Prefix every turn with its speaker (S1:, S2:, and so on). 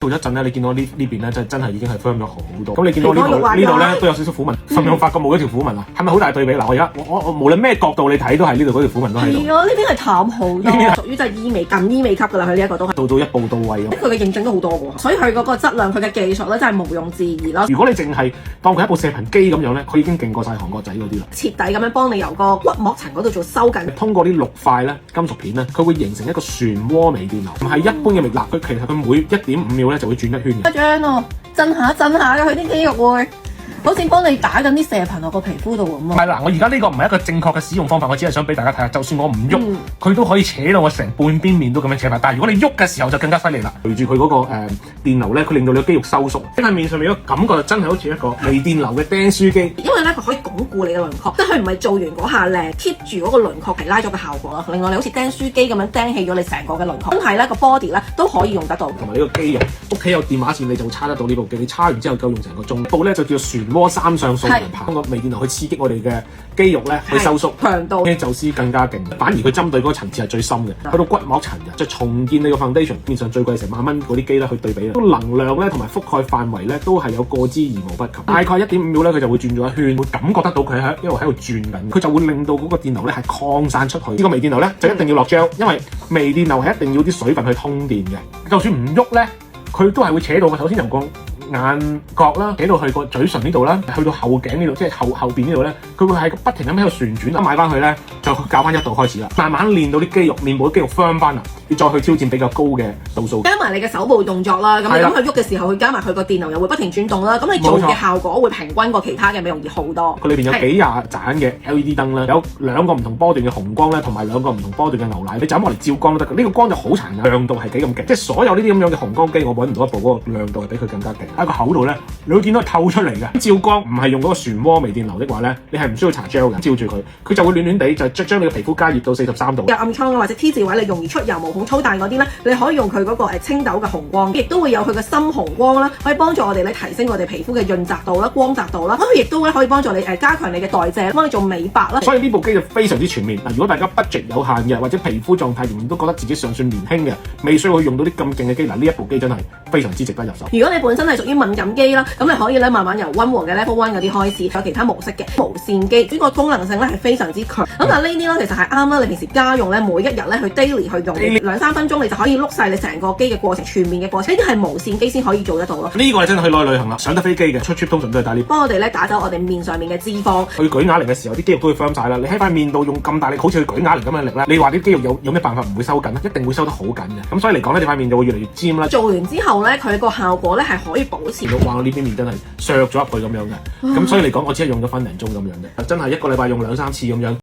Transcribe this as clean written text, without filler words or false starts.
S1: 到咗一陣咧，你見到呢邊咧真係已經係 firm 咗好多。咁你見到呢度咧都有少少虎紋，甚至我發覺冇一條虎紋啊，係咪好大對比？嗱，我無論咩角度你睇都係呢度嗰條虎紋都喺度。
S2: 係啊，呢邊係淡好多，屬於就係近醫美級㗎啦，佢呢一個都係
S1: 到一步到位咁。
S2: 佢嘅認證都好多喎，所以佢嗰個質量、佢嘅技術咧真係毋庸置疑啦。
S1: 如果你淨係當佢一部射頻機咁樣咧，佢已經勁過晒韓國仔嗰啲啦。
S2: 徹底咁樣幫你由個骨膜層嗰度做收緊，
S1: 通過呢6塊咧金屬片咧，佢會形成一個漩渦微電流，唔係一般嘅微蠟。佢其實佢每1.5秒咧就會轉一圈嘅。
S2: 一張喎，震下嘅佢啲肌肉會。好似幫你打緊啲射頻落個皮膚度咁啊！
S1: 係啦，我而家呢個唔係一個正確嘅使用方法，我只係想俾大家睇下，就算我唔喐，佢都可以扯到我成半邊面都咁樣扯埋。但係如果你喐嘅時候就更加犀利啦。隨住佢嗰個電流咧，佢令到你個肌肉收縮，喺面上面嗰個感覺就真係好似一個微電流嘅釘書機。
S2: 因為咧佢可以鞏固你嘅輪廓，即係佢唔係做完嗰下靚 keep 住嗰個輪廓係拉咗嘅效果啦。另外你好似釘書機咁樣釘起咗你成個嘅輪廓，真係咧個 body 咧都可以用得到。
S1: 同埋呢個肌肉，屋企有電話線你就會叉得到呢部機，你叉完之後夠用成個鐘。部咧就叫漩渦3相數。通過微電流去刺激我哋嘅肌肉咧，去收縮
S2: 強度，
S1: 呢宙斯更加勁。反而佢針對嗰個層次係最深嘅，去到骨膜層嘅，即係重建你個 foundation。面上最貴成萬蚊嗰啲機咧去對比啦，都能量咧同埋覆蓋範圍咧都係有過之而無不及。大概1.5秒咧，佢就會轉咗一圈，會感覺得到佢一路喺度轉緊，佢就會令到嗰個電流咧係擴散出去。呢個微電流咧就一定要落 gel，因為微電流係一定要啲水分去通電嘅。就算唔喐咧，佢都係會扯到嘅。首先由個眼角啦，扯到去個嘴唇呢度啦，去到後頸呢度，即係後邊呢度咧，佢會係不停咁喺度旋轉。買翻去咧就校翻1度開始啦，慢慢練到啲肌肉，面部啲肌肉 firm 翻啦，要再去挑戰比較高嘅度數。加
S2: 埋你嘅手部動作啦，咁你咁佢喐嘅時候，佢加埋佢個電流又會不停轉動啦，咁你做嘅效果會平均過其他嘅美容儀好多。
S1: 佢裏邊有幾廿盞嘅 LED 燈啦，有2個唔同波段嘅紅光咧，同埋2個唔同波段嘅牛奶，你就咁落嚟照光都得嘅。呢個光就好殘嘅，亮度係幾咁勁，即係所有呢啲咁樣嘅紅光機，我揾唔到一部嗰個亮度係比佢更加勁。喺個口度咧，你會見到佢透出嚟嘅。照光唔係用嗰個漩渦微電流的話咧，你係唔需要搽 gel 嘅，照住佢，佢就會暖暖地就將你嘅皮膚加熱到43度。
S2: 有暗瘡或者 T 字位你容易出油、毛孔粗大嗰啲咧，你可以用佢嗰個青豆嘅紅光，亦都會有佢嘅深紅光啦，可以幫助我哋咧提升我哋皮膚嘅潤澤度啦、光澤度啦。咁佢亦都咧可以幫助你加強你嘅代謝，幫你做美白啦。
S1: 所以呢部機就非常之全面。嗱，如果大家 budget 有限嘅，或者皮膚狀態仍然都覺得自己尚算年輕嘅，未需要去用到啲咁勁嘅機，嗱呢一部機真係非常之值得入手。
S2: 如果你本身係屬於敏感肌啦，咁你可以咧慢慢由溫和嘅 level 1嗰啲開始，有其他模式嘅無線機，呢個功能性咧係非常之強。咁但係呢啲咧其實係啱啦，你平時家用咧每一日咧去 daily 去用2-3分鐘，你就可以碌晒你成個機嘅過程，全面嘅過程。呢啲係無線機先可以做得到咯。
S1: 呢個係真係去內旅行啦，上得飛機嘅出 trip 通常都係帶呢。
S2: 幫我哋咧打走我哋面上面嘅脂肪。
S1: 去舉啞鈴嘅時候，啲肌肉都會 firm 晒啦。你喺塊面度用咁大力，好似去舉啞鈴咁嘅力咧，你話啲肌肉有咩辦法唔會收緊咧？一定會收得好緊嘅。咁所以嚟講咧，你塊面就會越嚟越尖啦。
S2: 做完之後咧，佢個效果咧係可以保持到。
S1: 哇！我呢邊面真係削咗入去咁樣嘅。咁所以嚟講，我只係用咗分零鐘咁樣嘅，真係1個禮拜用2-3次咁樣。